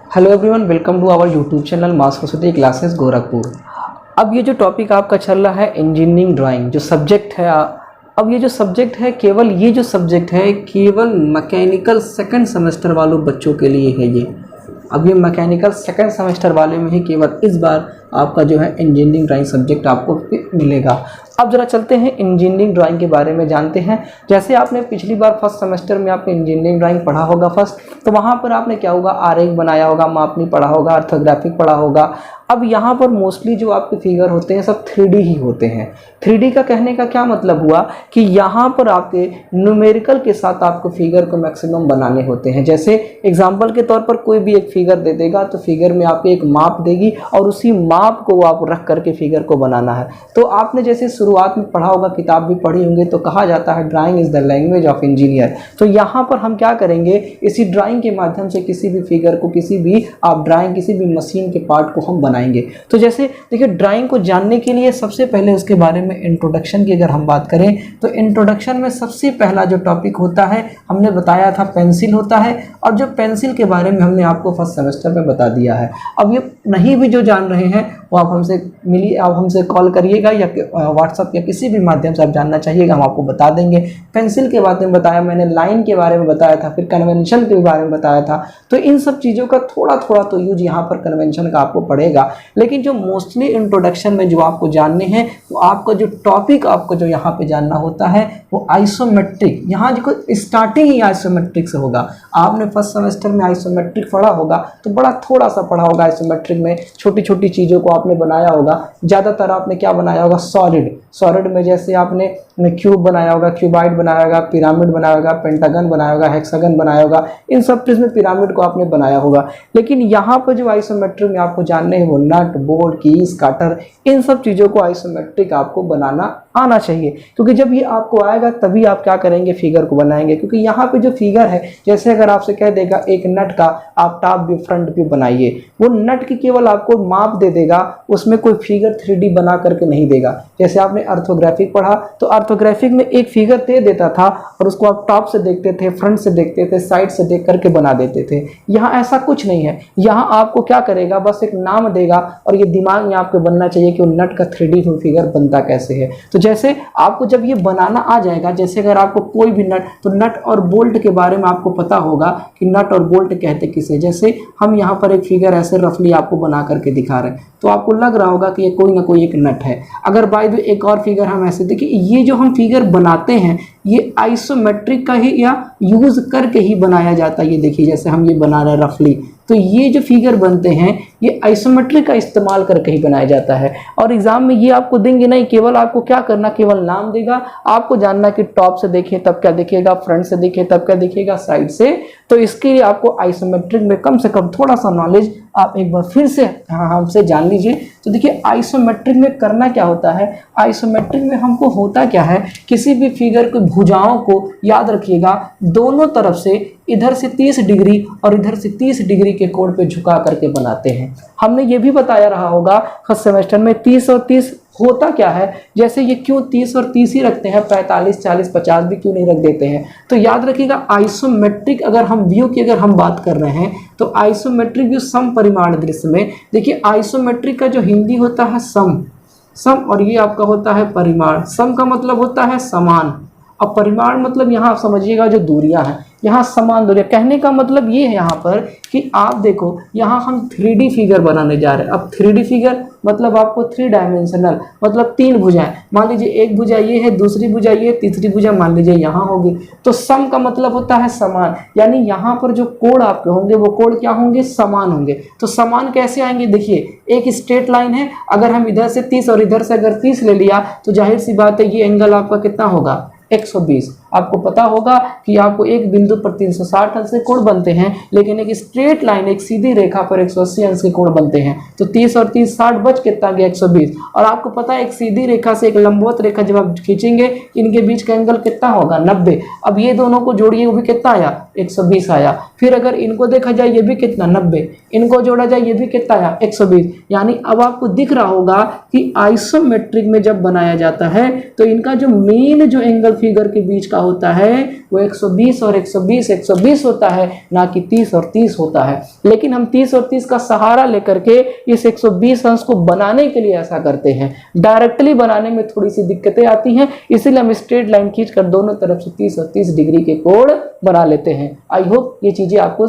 Hello everyone, welcome to our YouTube channel मास Saraswati classes Gorakhpur. अब ये जो टॉपिक आपका चल रहा है इंजीनियरिंग ड्राइंग जो सब्जेक्ट है, अब ये जो सब्जेक्ट है केवल मैकेनिकल सेकंड सेमेस्टर वालों बच्चों के लिए है। अब ये मैकेनिकल सेकंड सेमेस्टर वाले में ही केवल इस बार आपका जो है इंजीनियरिंग ड्राइंग सब्जेक्ट आपको मिलेगा। अब जरा चलते हैं इंजीनियरिंग ड्राइंग के बारे में जानते हैं। जैसे आपने पिछली बार फर्स्ट सेमेस्टर में आपने इंजीनियरिंग ड्राइंग पढ़ा होगा फर्स्ट, तो वहाँ पर आपने क्या होगा, आरेख बनाया होगा, मापनी पढ़ा होगा, ऑर्थोग्राफिक पढ़ा होगा। अब यहाँ पर मोस्टली जो आपके फिगर होते हैं सब 3D ही होते हैं। 3D का कहने का क्या मतलब हुआ कि यहाँ पर आपके न्यूमेरिकल के साथ आपको फिगर को मैक्सिमम बनाने होते हैं। जैसे एग्जाम्पल के तौर पर कोई भी एक फिगर दे देगा तो फिगर में आपको एक माप देगी और उसी माप को आप रख करके फिगर को बनाना है। तो आपने जैसे शुरुआत में पढ़ा होगा, किताब भी पढ़ी होंगे, तो कहा जाता है drawing is the language of engineer. तो यहाँ पर हम क्या करेंगे, इसी ड्राइंग के माध्यम से किसी भी फिगर को, किसी भी आप ड्राइंग, किसी भी मशीन के पार्ट को हम बनाएंगे। तो जैसे देखिए, ड्राइंग को जानने के लिए सबसे पहले उसके बारे में इंट्रोडक्शन की अगर हम बात करें तो इंट्रोडक्शन में सबसे पहला जो टॉपिक होता है, हमने बताया था पेंसिल होता है। और जो पेंसिल के बारे में हमने आपको फर्स्ट सेमेस्टर में बता दिया है। अब ये नहीं भी जो जान रहे हैं वो आप हमसे कॉल करिएगा या व्हाट्सएप या किसी भी माध्यम से आप जानना चाहिएगा, हम आपको बता देंगे। पेंसिल के बारे में बताया मैंने, लाइन के बारे में बताया था, फिर कन्वेंशन के बारे में बताया था। तो इन सब चीज़ों का थोड़ा थोड़ा तो यूज यहाँ पर कन्वेंशन का आपको पड़ेगा, लेकिन जो मोस्टली इंट्रोडक्शन में जो आपको जानने हैं वो आपका जो टॉपिक आपको जो यहाँ पे जानना होता है वो आइसोमेट्रिक। यहाँ जो स्टार्टिंग ही आइसोमेट्रिक से होगा। आपने फर्स्ट सेमेस्टर में आइसोमेट्रिक पढ़ा होगा तो बड़ा थोड़ा सा पढ़ा होगा आइसोमेट्रिक में, छोटी छोटी चीज़ों को आपने बनाया होगा। ज़्यादातर आपने क्या बनाया होगा, सॉलिड में जैसे आपने क्यूब बनाया होगा, क्यूबाइड बनाया होगा, पिरामिड बनाया होगा, पेंटागन बनाया होगा, हेक्सागन बनाया होगा। इन सब चीज़ में पिरामिड को आपने बनाया होगा। लेकिन यहाँ पर जो आइसोमेट्रिक में आपको जानने हैं वो नट, बोल्ट, कीज, काटर, इन सब चीज़ों को आइसोमेट्रिक आपको बनाना आना चाहिए। क्योंकि जब ये आपको आएगा तभी आप क्या करेंगे, फिगर को बनाएंगे। क्योंकि यहाँ पे जो फिगर है, जैसे अगर आपसे कह देगा एक नट का आप टॉप व्यू फ्रंट व्यू बनाइए, वो नट की केवल आपको माप दे देगा, उसमें कोई फिगर 3D बना करके नहीं देगा। जैसे आपने ऑर्थोग्राफिक पढ़ा तो ऑर्थोग्राफिक में एक फिगर दे देता था और उसको आप टॉप से देखते थे, फ्रंट से देखते थे, साइड से देख करके बना देते थे। यहाँ ऐसा कुछ नहीं है। यहाँ आपको क्या करेगा, बस एक नाम देगा और ये दिमाग में आपको बनना चाहिए कि वो नट का 3D फिगर बनता कैसे है। तो जैसे आपको जब ये बनाना आ जाएगा, जैसे अगर आपको कोई भी नट, तो नट और बोल्ट के बारे में आपको पता होगा कि नट और बोल्ट कहते किसे। जैसे हम यहाँ पर एक फिगर ऐसे रफली आपको बना करके दिखा रहे हैं तो आपको लग रहा होगा कि ये कोई ना कोई एक नट है। अगर बाय द एक और फिगर हम ऐसे देखिए, ये जो हम फिगर बनाते हैं ये आइसोमेट्रिक का ही या यूज करके ही बनाया जाता है। ये देखिए जैसे हम ये बना रहे हैं रफली, तो ये जो फिगर बनते हैं ये आइसोमेट्रिक का इस्तेमाल करके ही बनाया जाता है। और एग्जाम में ये आपको देंगे नहीं, केवल आपको क्या करना, केवल नाम देगा। आपको जानना कि टॉप से देखें तब क्या दिखेगा, फ्रंट से देखें तब क्या दिखेगा, साइड से। तो इसके लिए आपको आइसोमेट्रिक में कम से कम थोड़ा सा नॉलेज आप एक बार फिर से हमसे जान लीजिए। तो देखिए आइसोमेट्रिक में करना क्या होता है, आइसोमेट्रिक में हमको होता क्या है, किसी भी फिगर की भुजाओं को याद रखिएगा दोनों तरफ से इधर से 30 डिग्री और इधर से 30 डिग्री के कोण पे झुका करके बनाते हैं। हमने ये भी बताया रहा होगा फर्स्ट सेमेस्टर में 30 और 30 होता क्या है। जैसे ये क्यों 30 और 30 ही रखते हैं, 45, 40, 50 भी क्यों नहीं रख देते हैं। तो याद रखिएगा आइसोमेट्रिक अगर हम व्यू की अगर हम बात कर रहे हैं तो आइसोमेट्रिक व्यू समपरिमाण दृश्य में, देखिए आइसोमेट्रिक का जो हिंदी होता है सम और ये आपका होता है परिमाण। सम का मतलब होता है समान, अब परिमाण मतलब यहाँ आप समझिएगा जो दूरियां हैं, यहाँ समान दूरियां। कहने का मतलब ये है यहाँ पर कि आप देखो यहाँ हम 3D फिगर बनाने जा रहे हैं। अब 3D फिगर मतलब आपको 3 डायमेंशनल, मतलब 3 भुजाएं। मान लीजिए एक भुजा ये है, दूसरी भुजा ये, तीसरी भुजा मान लीजिए यहाँ होगी। तो सम का मतलब होता है समान, यानी यहाँ पर जो कोण आपके होंगे वो कोण क्या होंगे, समान होंगे। तो समान कैसे आएंगे, देखिए एक स्ट्रेट लाइन है, अगर हम इधर से 30 और इधर से अगर 30 ले लिया तो जाहिर सी बात है ये एंगल आपका कितना होगा, 120। आपको पता होगा कि आपको एक बिंदु पर 360 अंश के कोण बनते हैं, लेकिन एक स्ट्रेट लाइन, एक सीधी रेखा पर 180 अंश के कोण बनते हैं। तो 30 और 30 60 बच कितना गया, 120। और आपको पता है एक सीधी रेखा से एक लंबवत रेखा जब आप खींचेंगे इनके बीच का एंगल कितना होगा, 90। अब ये दोनों को जोड़िए, वो भी कितना आया, 120 आया। फिर अगर इनको देखा जाए ये भी कितना, 90, इनको जोड़ा जाए ये भी कितना आया, 120। यानी अब आपको दिख रहा होगा कि आइसोमेट्रिक में जब बनाया जाता है तो इनका जो मेन जो एंगल फिगर के बीच का का होता है वो 120 और 120 120 होता है, ना कि 30 और 30 होता है। लेकिन हम 30 और 30 का सहारा लेकर के इस 120 अंश को बनाने के लिए ऐसा करते हैं। डायरेक्टली बनाने में थोड़ी सी दिक्कतें आती हैं, इसीलिए हम स्ट्रेट लाइन खींचकर दोनों तरफ से 30 और 30 डिग्री के कोण बना लेते हैं। आई होप ये चीजें आपको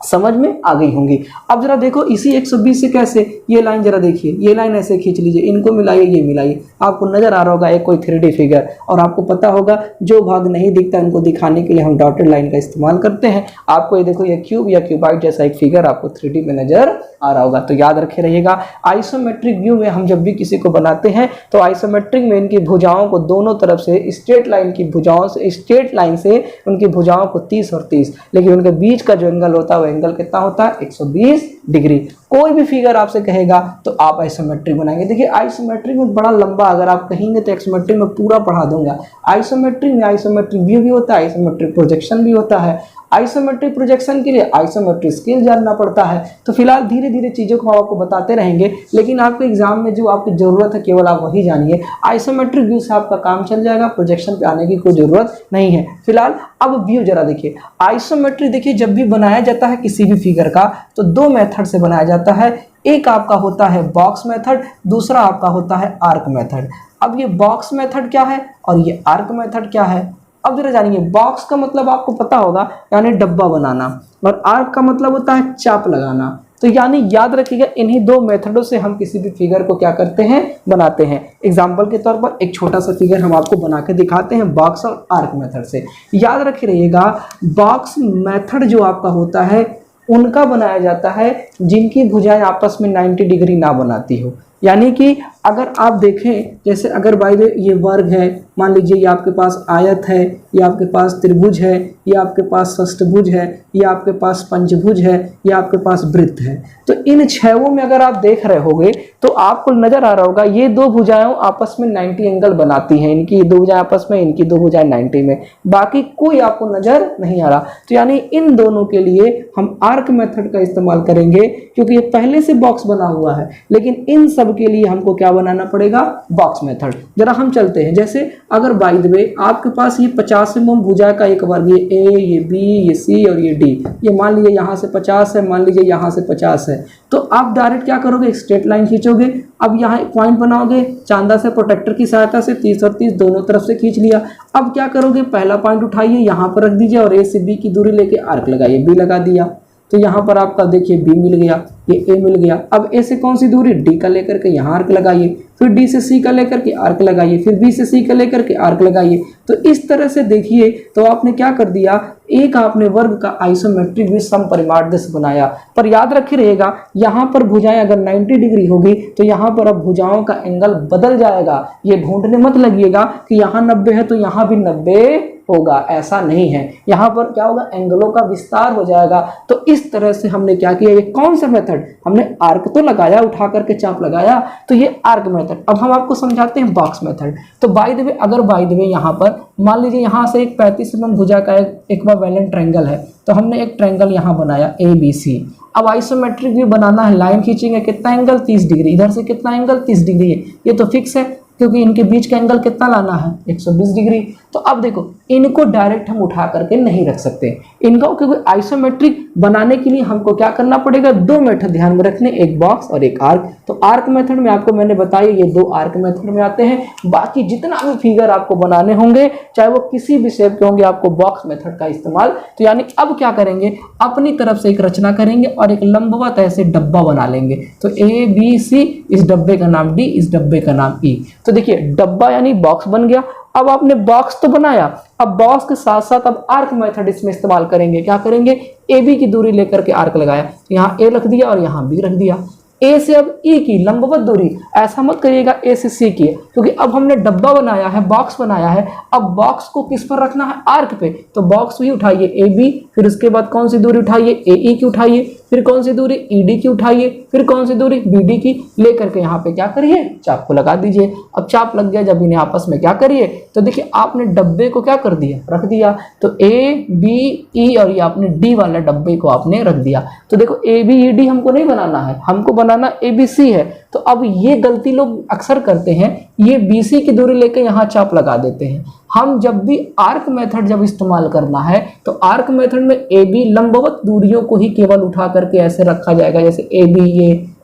समझ में आ गई होंगी। अब जरा देखो इसी 120 से कैसे, ये लाइन जरा देखिए, ये लाइन ऐसे खींच लीजिए, इनको मिलाइए, ये मिलाइए, आपको नजर आ रहा होगा एक कोई 3D फिगर। और आपको पता होगा जो भाग नहीं दिखता उनको दिखाने के लिए हम डॉटेड लाइन का इस्तेमाल करते हैं। आपको ये देखो ये क्यूब या क्यूबाइड जैसा एक फिगर आपको 3D में नजर आ रहा होगा। तो याद रखे रहिएगा, आइसोमेट्रिक व्यू में हम जब भी किसी को बनाते हैं तो आइसोमेट्रिक में इनकी भुजाओं को दोनों तरफ से स्ट्रेट लाइन की भुजाओं से, स्ट्रेट लाइन से उनकी भुजाओं को 30 और 30, लेकिन उनके बीच का जो एंगल होता है एंगल कितना होता है 120 डिग्री। कोई भी फिगर आपसे कहेगा तो आप आइसोमेट्रिक बनाएंगे। देखिए आइसोमेट्रिक में बड़ा लंबा, अगर आप कहेंगे तो आइसोमेट्रिक में पूरा पढ़ा दूंगा। आइसोमेट्रिक में आइसोमेट्रिक व्यू भी होता है, आइसोमेट्रिक प्रोजेक्शन भी होता है। आइसोमेट्रिक प्रोजेक्शन के लिए आइसोमेट्रिक स्केल जानना पड़ता है। तो फिलहाल धीरे धीरे चीज़ों को आपको बताते रहेंगे, लेकिन आपके एग्जाम में जो आपकी ज़रूरत है केवल आप वही जानिए। आइसोमेट्रिक व्यू से आपका काम चल जाएगा, प्रोजेक्शन पे आने की कोई ज़रूरत नहीं है। फिलहाल अब व्यू जरा देखिए, आइसोमेट्रिक देखिए जब भी बनाया जाता है किसी भी फिगर का तो दो मेथड से बनाया जाता है। एक आपका होता है बॉक्स मेथड, दूसरा आपका होता है आर्क मेथड। अब ये बॉक्स मेथड क्या है और ये आर्क मेथड क्या है, अब जरा जानिए। बॉक्स का मतलब आपको पता होगा यानी डब्बा बनाना, और आर्क का मतलब होता है चाप लगाना। तो यानी याद रखिएगा इन्हीं दो मेथडों से हम किसी भी फिगर को क्या करते हैं, बनाते हैं। एग्जाम्पल के तौर पर एक छोटा सा फिगर हम आपको बना के दिखाते हैं बॉक्स और आर्क मेथड से। याद रखे रहिएगा बॉक्स मेथड जो आपका होता है उनका बनाया जाता है जिनकी भुजाएं आपस में 90 डिग्री ना बनाती हो। यानी कि अगर आप देखें, जैसे अगर बाय द ये वर्ग है, मान लीजिए ये आपके पास आयत है, ये आपके पास त्रिभुज है, ये आपके पास षष्ठभुज है, ये आपके पास पंचभुज है, ये आपके पास वृत्त है। तो इन छहों में अगर आप देख रहे होंगे तो आपको नजर आ रहा होगा ये दो भुजाएं आपस में 90 एंगल बनाती हैं। इनकी दो भुजाएं आपस में, इनकी दो भुजाएं 90 में, बाकी कोई आपको नजर नहीं आ रहा। तो यानी इन दोनों के लिए हम आर्क मेथड का इस्तेमाल करेंगे, क्योंकि ये पहले से बॉक्स बना हुआ है, लेकिन इन सब के लिए हमको क्या बनाना पड़ेगा, बॉक्स मेथड। जरा हम चलते हैं, जैसे अगर बाय द वे आपके पास ये 50 mm भुजा का एक वर्ग, ये ए, ये बी, ये सी और ये डी, ये मान लीजिए यहाँ से 50 है, मान लीजिए यहाँ से 50 है, तो आप डायरेक्ट क्या करोगे, एक स्ट्रेट लाइन खींचोगे। अब यहाँ एक पॉइंट बनाओगे, चांदा से प्रोटेक्टर की सहायता से 30 और 30 दोनों तरफ से खींच लिया। अब क्या करोगे, पहला पॉइंट उठाइए, यहाँ पर रख दीजिए और ए से बी की दूरी लेके आर्क लगाइए, बी लगा दिया। तो यहाँ पर आपका देखिए बी मिल गया, ये ए मिल गया। अब ए से कौन सी दूरी, डी का लेकर के यहाँ आर्क लगाइए, फिर डी से सी का लेकर के आर्क लगाइए, फिर बी से सी का लेकर के आर्क लगाइए। तो इस तरह से देखिए, तो आपने क्या कर दिया, एक आपने वर्ग का आइसोमेट्रिक भी समपरिमार्थित बनाया। पर याद रखे रहेगा यहाँ पर भुजाएं अगर 90 डिग्री होगी तो यहाँ पर अब भुजाओं का एंगल बदल जाएगा। ये ढूंढने मत लगिएगा कि यहाँ 90 है तो यहाँ भी 90 होगा, ऐसा नहीं है। यहाँ पर क्या होगा, एंगलों का विस्तार हो जाएगा। तो इस तरह से हमने क्या किया, ये कौन सा मेथड, हमने आर्क तो लगाया, उठा करके चाप लगाया, तो ये आर्क मेथड। अब हम आपको समझाते हैं बॉक्स मेथड। तो बाय द वे, अगर बाय द वे यहाँ पर मान लीजिए यहाँ से एक 35 mm भुजा का एक इक्विवेलेंट ट्रायंगल है, तो हमने एक ट्रायंगल यहाँ बनाया ABC। अब आइसोमेट्रिक व्यू बनाना है, लाइन खींचेंगे, कितना एंगल 30 डिग्री, इधर से कितना एंगल 30 डिग्री है, ये तो फिक्स है क्योंकि इनके बीच का एंगल कितना लाना है, 120 डिग्री। तो अब देखो इनको डायरेक्ट हम उठा करके नहीं रख सकते इनको, क्योंकि आइसोमेट्रिक बनाने के लिए हमको क्या करना पड़ेगा, दो मेथड ध्यान में रखने, एक बॉक्स और एक आर्क। तो आर्क मेथड में आपको मैंने बताया ये दो आर्क मेथड में आते हैं। बाकी जितना भी फिगर आपको बनाने होंगे चाहे वो किसी भी शेप के होंगे, आपको बॉक्स मेथड का इस्तेमाल। तो यानी अब क्या करेंगे, अपनी तरफ से एक रचना करेंगे और एक लंबवत ऐसे डब्बा बना लेंगे। तो ABC, इस डब्बे का नाम D, इस डब्बे का नाम E। तो देखिए डब्बा यानी बॉक्स बन गया। अब आपने बॉक्स तो बनाया, अब बॉक्स के साथ साथ अब आर्क मेथड इसमें इस्तेमाल करेंगे। क्या करेंगे, AB की दूरी लेकर के आर्क लगाया, यहाँ A रख दिया और यहाँ B रख दिया। A से अब E की लंबवत दूरी, ऐसा मत करिएगा A से C की, क्योंकि अब हमने डब्बा बनाया है, बॉक्स बनाया है। अब बॉक्स को किस पर रखना है, आर्क पे। तो बॉक्स भी उठाइए AB, फिर उसके बाद कौन सी दूरी उठाइए, AE की उठाइए, फिर कौन सी दूरी ED की उठाइए, फिर कौन सी दूरी BD की, लेकर के यहाँ पे क्या करिए, चाप को लगा दीजिए। अब चाप लग गया, जब इन्हें आपस में क्या करिए, तो देखिए आपने डब्बे को क्या कर दिया, रख दिया। तो ABE और ये आपने D वाला डब्बे को आपने रख दिया। तो देखो ABED हमको नहीं बनाना है, हमको बनाना ABC है। तो अब ये गलती लोग अक्सर करते हैं, ये BC की दूरी लेकर यहाँ चाप लगा देते हैं। हम जब भी आर्क मेथड जब इस्तेमाल करना है तो आर्क मेथड में ए बी लंबवत दूरियों को ही केवल उठा करके ऐसे रखा जाएगा, जैसे ए बी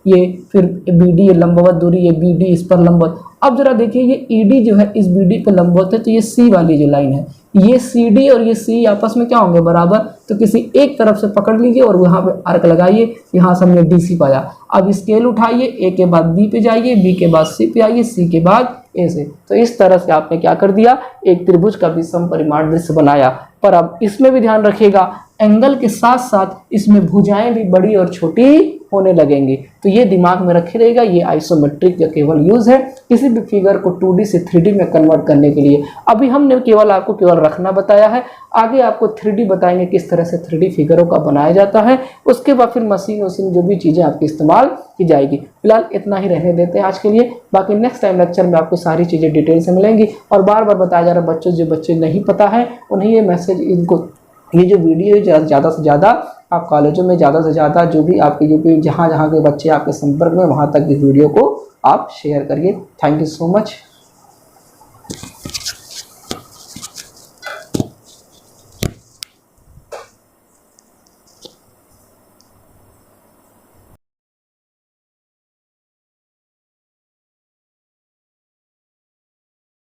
ये फिर बी डी ये लंबवत दूरी, ये बी डी इस पर लंबवत। अब जरा देखिए ये ई डी जो है इस बी डी पर लंबवत है, तो ये सी वाली जो लाइन है ये सी डी और ये सी आपस में क्या होंगे, बराबर। तो किसी एक तरफ से पकड़ लीजिए और यहाँ पे आर्क लगाइए, यहाँ से हमने डी सी पाया। अब स्केल उठाइए, ए के बाद बी पे जाइए, बी के बाद सी पे आइए, सी के बाद ए से। तो इस तरह से आपने क्या कर दिया, एक त्रिभुज का भी समपरिमाण दृश्य बनाया। पर अब इसमें भी ध्यान रखिएगा, एंगल के साथ साथ इसमें भुजाएं भी बड़ी और छोटी होने लगेंगे। तो ये दिमाग में रखे रहेगा, ये आइसोमेट्रिक का केवल यूज है किसी भी फिगर को 2D से 3D में कन्वर्ट करने के लिए। अभी हमने केवल आपको केवल रखना बताया है, आगे आपको 3D बताएंगे किस तरह से 3D फिगरों का बनाया जाता है। उसके बाद फिर मशीन जो भी चीज़ें आपकी इस्तेमाल की जाएगी। फिलहाल इतना ही रहने देते हैं आज के लिए, बाकी नेक्स्ट टाइम लेक्चर में आपको सारी चीज़ें डिटेल से मिलेंगी। और बार बार बताया जा रहा है बच्चों, जो बच्चे नहीं पता है उन्हें ये मैसेज, इनको ये जो वीडियो है ज़्यादा से ज़्यादा आप कॉलेजों में ज़्यादा से ज़्यादा जो भी आपके जहाँ जहाँ के बच्चे आपके संपर्क में वहाँ तक इस वीडियो को आप शेयर करिए। Thank you so much.